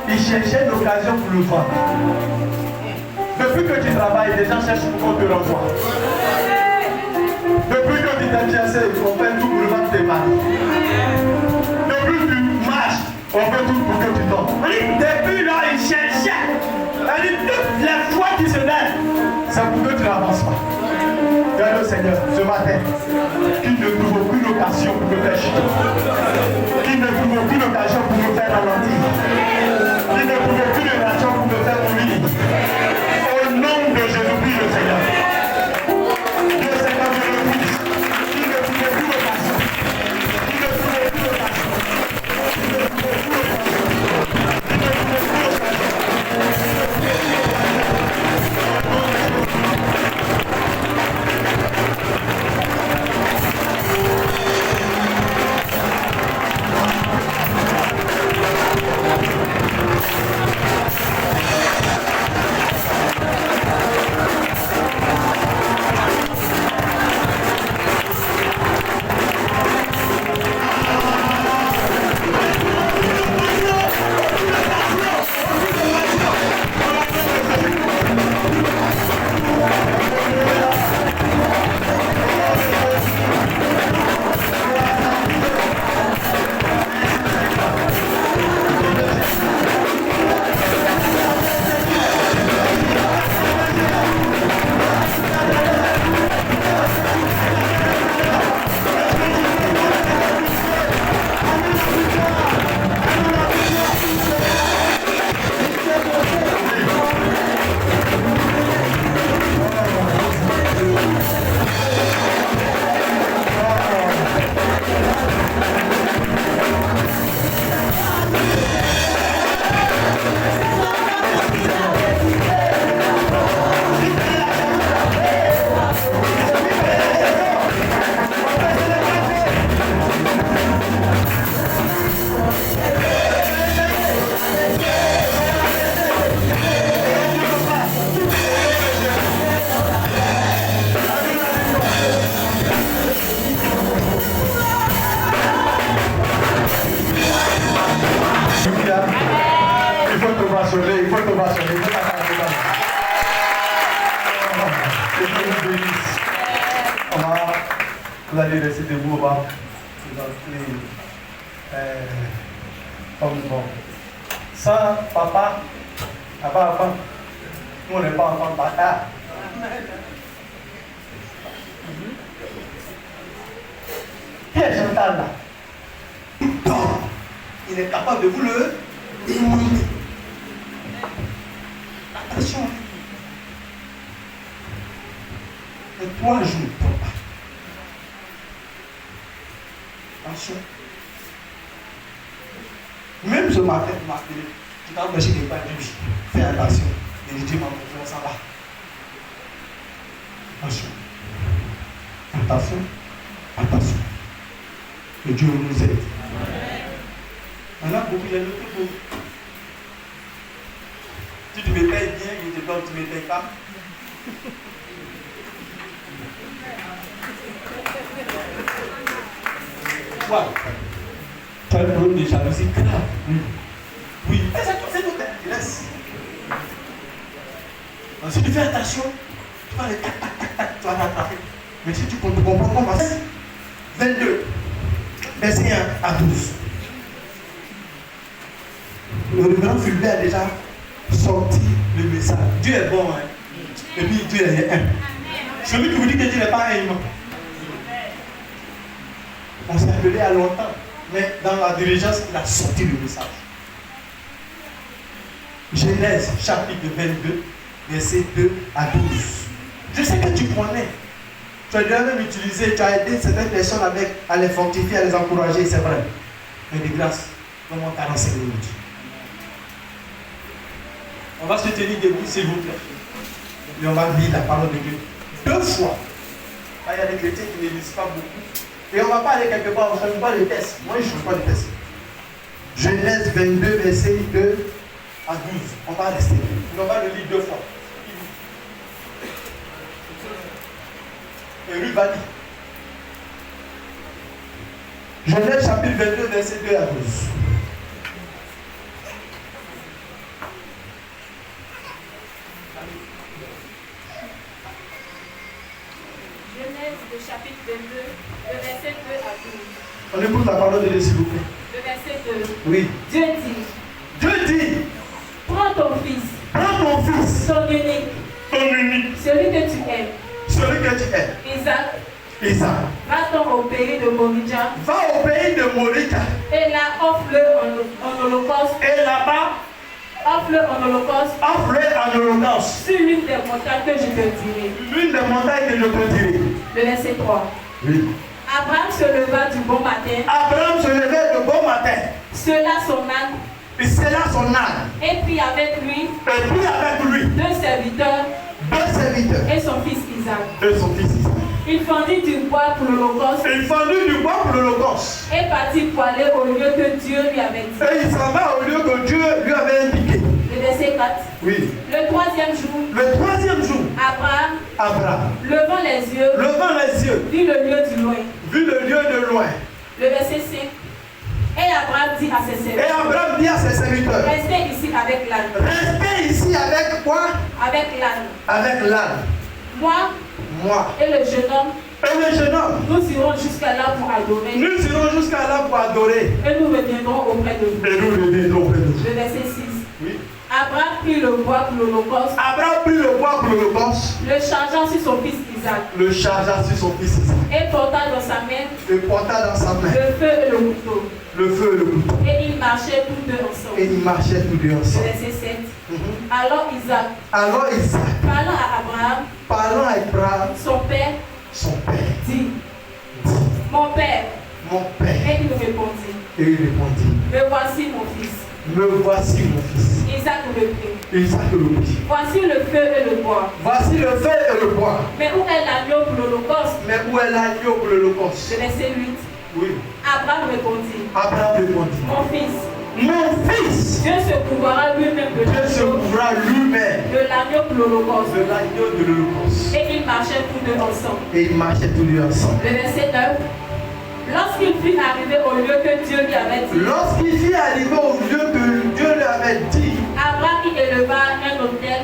il cherchait une occasion pour le vendre. Depuis que tu travailles, les gens cherchent pour qu'on te renvoie. Depuis que tu t'es cherché, on fait tout pour le vendre tes maris. Depuis que tu marches, on fait tout pour que tu tombes. Depuis là, il cherchait. Toutes les fois qui se lèvent, c'est pour que tu n'avances pas. Regarde le Seigneur, ce matin, qu'il ne trouve aucune occasion pour me faire chuter. Qu'il ne trouve aucune occasion pour me faire ralentir. Qu'il ne trouve aucune occasion pour me faire mourir. Au nom de Jésus-Christ, le Seigneur. Le Seigneur me le dit. Qu'il ne trouve aucune occasion. Qu'il ne trouve aucune occasion. Qu'il ne trouve aucune occasion. Qu'il ne trouve aucune Vous allez rester debout, on va présenter comme bon. Sans papa, papa, nous on n'est pas enfant bâtard. Qui est Chantal là? Il est capable de vous le demander. Attention. Et 3 jours, papa. Attention. Même ce matin, vous m'appelez. Tu t'as empêché de ne pas dire, fais attention. Et je dis, maman, ça va. Attention. Attention. Attention. Que Dieu nous aide. Maintenant, beaucoup de gens ne peuvent. Si tu me payes bien, je te donne, tu ne me payes pas. Quoi? Tu as un problème de jalousie grave. Oui. Mais c'est tout t'intéresse. Si tu fais attention, tu vas le tac, tac, tac, tac, tu vas rattraper. Mais si tu comprends comment 22, verset 1 à 12. Le révérend Fulbert a déjà sorti le message. Dieu est bon, hein? Et puis Dieu est un. Celui qui vous dit que Dieu n'est pas un humain. On s'est appelé à longtemps, mais dans la diligence, il a sorti le message. Genèse chapitre 22, verset 2 à 12. Je sais que tu connais. Tu as déjà même utilisé, tu as aidé certaines personnes à les fortifier, à les encourager, c'est vrai. Mais de grâce, comment 45 minutes. On va se tenir debout, s'il vous plaît. Et on va lire la parole de Dieu 2 fois. Là, il y a des chrétiens qui ne lisent pas beaucoup. Et on ne va pas aller quelque part, on ne fait pas le test. Moi, je ne fais pas le test. Genèse 22, verset 2 à 12. On va rester. On va le lire 2 fois. Et Ruth va dire. Genèse chapitre 22, verset 2 à 12. le chapitre 22, le verset 2 à 12. On écoute la parole de Dieu, s'il vous plaît. Le verset 2. Oui. Dieu dit, Dieu dit, prends ton fils, ton unique, celui que tu aimes, Isaac, va-t'en au pays de Moria, et là offre-le en holocauste, offre-le en holocauste, sur l'une des montagnes que je te dirai. Le verset 3. Oui. Abraham se leva du bon matin, sella son âne, et prit avec lui deux serviteurs et son fils Isaac. Il fendit du bois pour l'holocauste et partit pour aller au lieu que Dieu lui avait dit. Et il s'en va au lieu que Dieu lui avait indiqué. Le verset 4. Oui. Le troisième jour, Abraham, levant les yeux, vit le lieu de loin. Le verset 5. Et Abraham dit à ses serviteurs, restez ici avec l'âne. Restez ici avec quoi? Avec l'âne. Avec l'âne. Moi et le jeune homme, nous irons jusqu'à là pour adorer. Et nous reviendrons auprès de vous. Le verset 6. Oui. Abraham prit le bois pour l'holocauste, le chargeant sur son fils Isaac. Et porta dans sa main le feu et le couteau. Et ils marchaient tous deux ensemble. Le verset 7. Alors Isaac, parlant à Abraham, son père, dit, mon père. Et il répondit, me voici mon fils. Isaac reprit, voici le feu et le bois. Mais où est l'agneau pour l'holocauste? Le verset 8. Oui. Abraham répondit, mon fils, Dieu se couvrira lui-même de l'agneau pour l'holocauste. Et ils marchaient tous deux ensemble. Le verset 9. Lorsqu'il fut arrivé au lieu que Dieu lui avait dit, Abraham y éleva un autel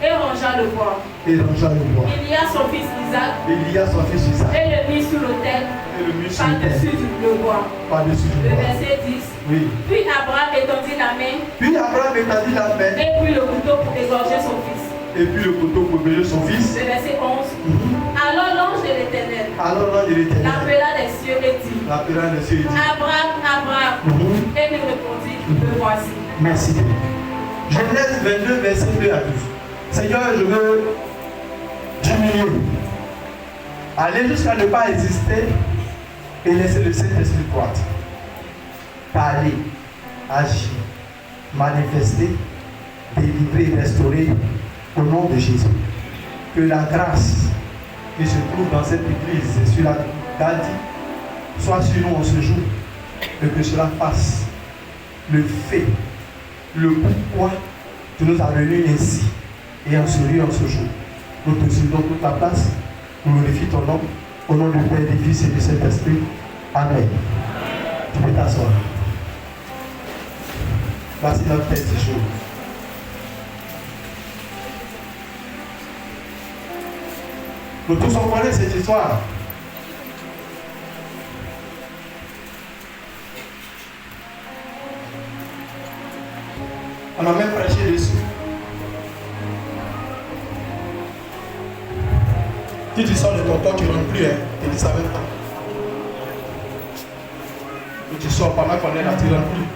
et rangea le bois. Il y a son fils Isaac et le mit sur l'autel par-dessus le bois. Le verset 10. Oui. Puis Abraham étendit la main et prit le couteau pour égorger son fils. Le verset 11. Alors l'ange de l'Éternel l'appela des cieux et dit, Abraham. Et il répondit, me voici. Merci. Genèse 22, verset 2 à 12. Seigneur, je veux diminuer. Aller jusqu'à ne pas exister et laisser le Saint-Esprit croître. Parler, agir, manifester, délivrer, restaurer au nom de Jésus. Que la grâce qui se trouve dans cette église et sur la Gadi soit sur nous en ce jour et que cela fasse le fait, le pourquoi tu nous as réunis ainsi et en ce lieu en ce jour. Nous te suivons toute la place, nous glorifions ton nom, au nom du Père, du Fils et du Saint-Esprit. Amen. Tu peux t'asseoir. Voici notre texte du jour. Nous tous on connaît cette histoire. On a même prêché dessus. Si tu sors de ton corps, tu ne rentres plus, hein. Tu ne savais pas. Et tu sors pas mal qu'on est là, tu ne rentres plus.